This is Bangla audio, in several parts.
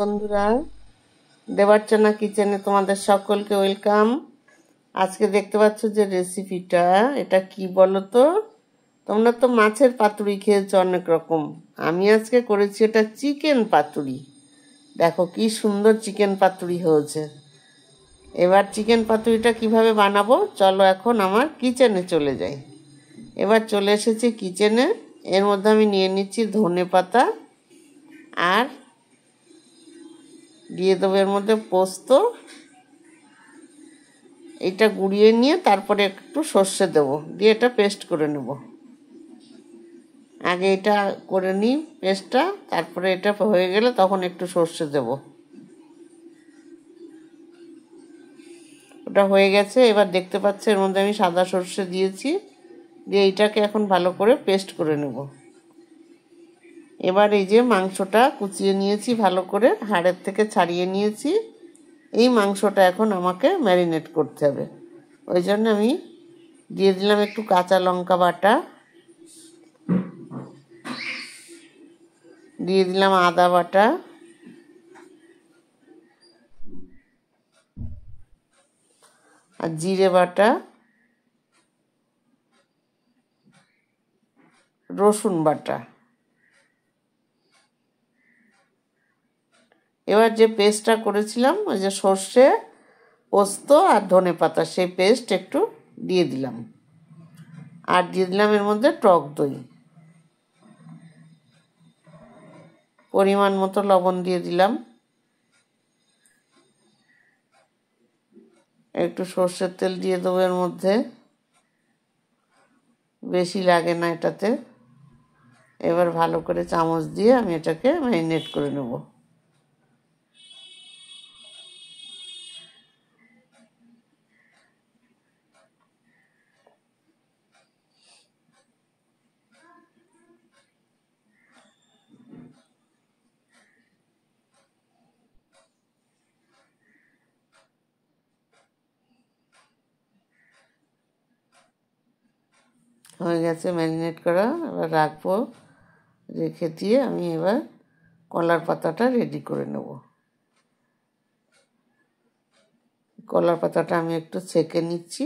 বন্ধুরা, দেবার্চনা কিচেনে তোমাদের সকলকে ওয়েলকাম। আজকে দেখতে পাচ্ছ যে রেসিপিটা, এটা কি বলো তো? তোমরা তো মাছের পাতুরি খেয়েছো অনেক রকম, আমি আজকে করেছি এটা চিকেন পাতুরি। দেখো কি সুন্দর চিকেন পাতুরি হয়েছে। এবার চিকেন পাতুরিটা কিভাবে বানাবো চলো এখন আমার কিচেনে চলে যাই। এবার চলে এসেছি কিচেনে। এর মধ্যে আমি নিয়ে নিচ্ছি ধনে পাতা, আর দিয়ে দেবো এর মধ্যে পোস্ত। এটা গুঁড়িয়ে নিয়ে তারপরে একটু সর্ষে দেবো, দিয়ে এটা পেস্ট করে নেব। আগে এটা করে নিই পেস্টটা, তারপরে এটা হয়ে গেলে তখন একটু সর্ষে দেব। ওটা হয়ে গেছে। এবার দেখতে পাচ্ছ এর মধ্যে আমি সাদা সর্ষে দিয়েছি, দিয়ে এইটাকে এখন ভালো করে পেস্ট করে নেব। এবার এই যে মাংসটা কুচিয়ে নিয়েছি, ভালো করে হাড়ের থেকে ছাড়িয়ে নিয়েছি। এই মাংসটা এখন আমাকে ম্যারিনেট করতে হবে। ওই জন্য আমি দিয়ে দিলাম একটু কাঁচা লঙ্কা বাটা, দিয়ে দিলাম আদা বাটা, আর জিরে বাটা, রসুন বাটা। এবার যে পেস্টটা করেছিলাম, ওই যে সর্ষে, পোস্ত আর ধনে পাতা, সেই পেস্ট একটু দিয়ে দিলাম। আর দিয়ে দিলাম এর মধ্যে টক দই, পরিমাণ মতো লবণ দিয়ে দিলাম। একটু সর্ষের তেল দিয়ে দেবো এর মধ্যে, বেশি লাগে না এটাতে। এবার ভালো করে চামচ দিয়ে আমি এটাকে ম্যারিনেট করে নেব। হয়ে গেছে ম্যারিনেট করা, এবার রাখবো। রেখে দিয়ে আমি এবার কলার পাতাটা রেডি করে নেব। কলার পাতাটা আমি একটু ছেঁকে নিচ্ছি,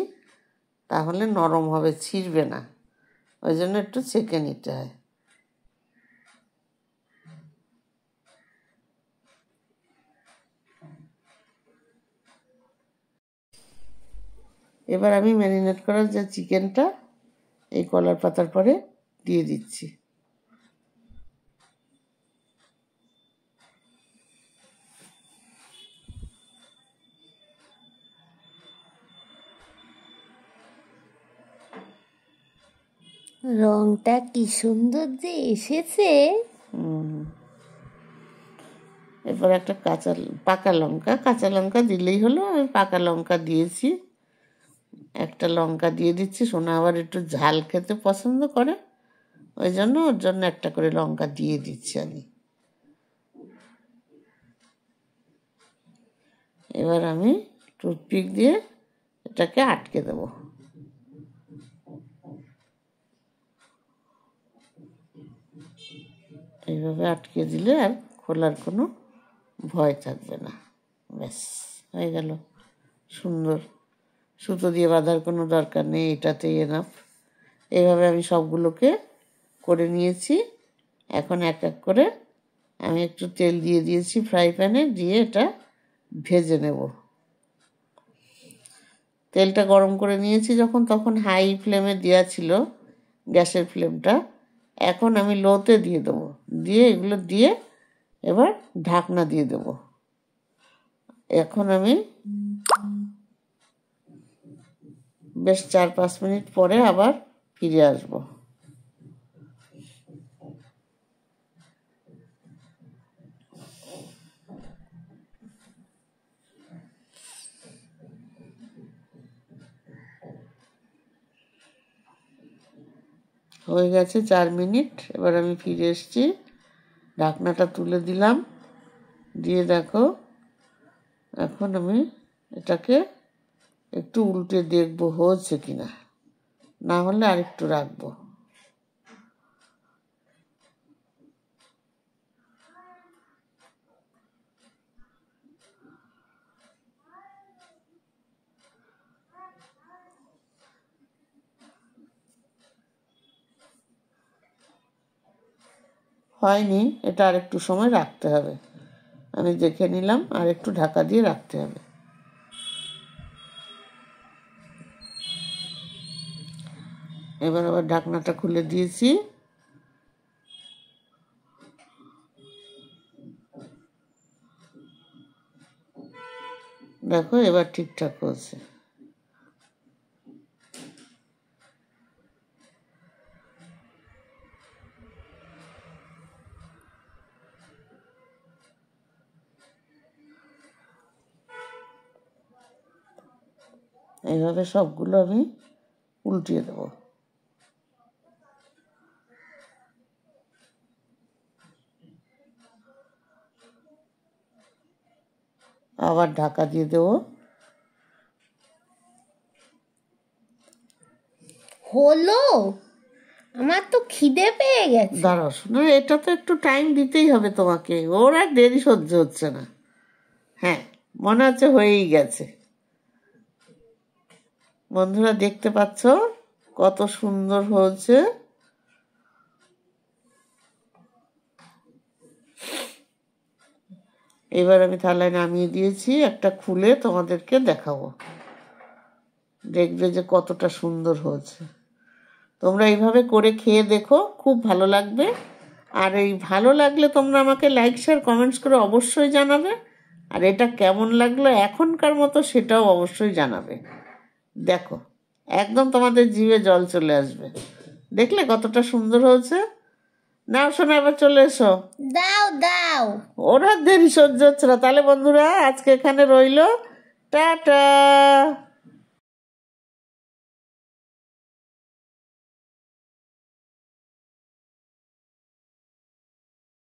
তাহলে নরম হবে, ছিঁড়বে না। ওই জন্য একটু ছেঁকে নিতে হয়। এবার আমি ম্যারিনেট করার যে চিকেনটা এই কলার পাতার পরে দিয়ে দিচ্ছি। রংটা কি সুন্দর যে এসেছে। এরপর একটা কাঁচা লঙ্কা দিলেই হলো। আমি পাকা লঙ্কা দিয়েছি, একটা লঙ্কা দিয়ে দিচ্ছি। সোনা আবার একটু ঝাল খেতে পছন্দ করে, ওই জন্য ওর জন্য একটা করে লঙ্কা দিয়ে দিচ্ছি আমি। এবার আমি টুথপিক দিয়ে এটাকে আটকে দেব। এইভাবে আটকে দিলে আর খোলার কোনো ভয় থাকবে না। ব্যাস হয়ে গেল সুন্দর। সুতো দিয়ে বাঁধার কোনো দরকার নেই, এটাতেই এনাফ। এইভাবে আমি সবগুলোকে করে নিয়েছি। এখন এক এক করে আমি একটু তেল দিয়ে দিয়েছি ফ্রাই প্যানে, দিয়ে এটা ভেজে নেব। তেলটা গরম করে নিয়েছি যখন, তখন হাই ফ্লেমে দেওয়া ছিল গ্যাসের ফ্লেমটা। এখন আমি লোতে দিয়ে দেবো, দিয়ে এগুলো দিয়ে এবার ঢাকনা দিয়ে দেব। এখন আমি বেশ 4-5 মিনিট পরে আবার ফিরে আসবো। হয়ে গেছে 4 মিনিট। এবার আমি ফিরে এসেছি, ঢাকনাটা তুলে দিলাম, দিয়ে দেখো এখন আমি এটাকে একটু উল্টে দেখবো হয়েছে কিনা, না হলে আরেকটু রাখবো। হয়নি, এটা আর একটু সময় রাখতে হবে। আমি দেখে নিলাম, আর একটু ঢাকা দিয়ে রাখতে হবে। এবার আবার ঢাকনাটা খুলে দিয়েছি। দেখো এবার ঠিকঠাক হয়েছে। এইভাবে সবগুলো আমি উল্টিয়ে দেবো। আবার ঢাকা দিয়ে দেবো। হলো, আমার তো খিদে পেয়ে গেছে। দাঁড়াও শোনো, এটা তো একটু টাইম দিতেই হবে তোমাকে, ওর আর দেরি সহ্য হচ্ছে না। হ্যাঁ, মনে হচ্ছে হয়েই গেছে। বন্ধুরা দেখতে পাচ্ছ কত সুন্দর হয়েছে। এবার আমি থালায় নামিয়ে দিয়েছি, একটা খুলে তোমাদেরকে দেখাবো। দেখবে যে কতটা সুন্দর হয়েছে। তোমরা এইভাবে করে খেয়ে দেখো, খুব ভালো লাগবে। আর এই ভালো লাগলে তোমরা আমাকে লাইক শেয়ার কমেন্টস করে অবশ্যই জানাবে। আর এটা কেমন লাগলো এখনকার মতো সেটাও অবশ্যই জানাবে। দেখো একদম তোমাদের জিভে জল চলে আসবে। দেখলে কতটা সুন্দর হয়েছে? নাও শোনো, এবার চলে এসো। দাও দাও। ওরা দেরি সহ্য হচ্ছে না। তাহলে বন্ধুরা আজকে এখানে রইলো, টাটা।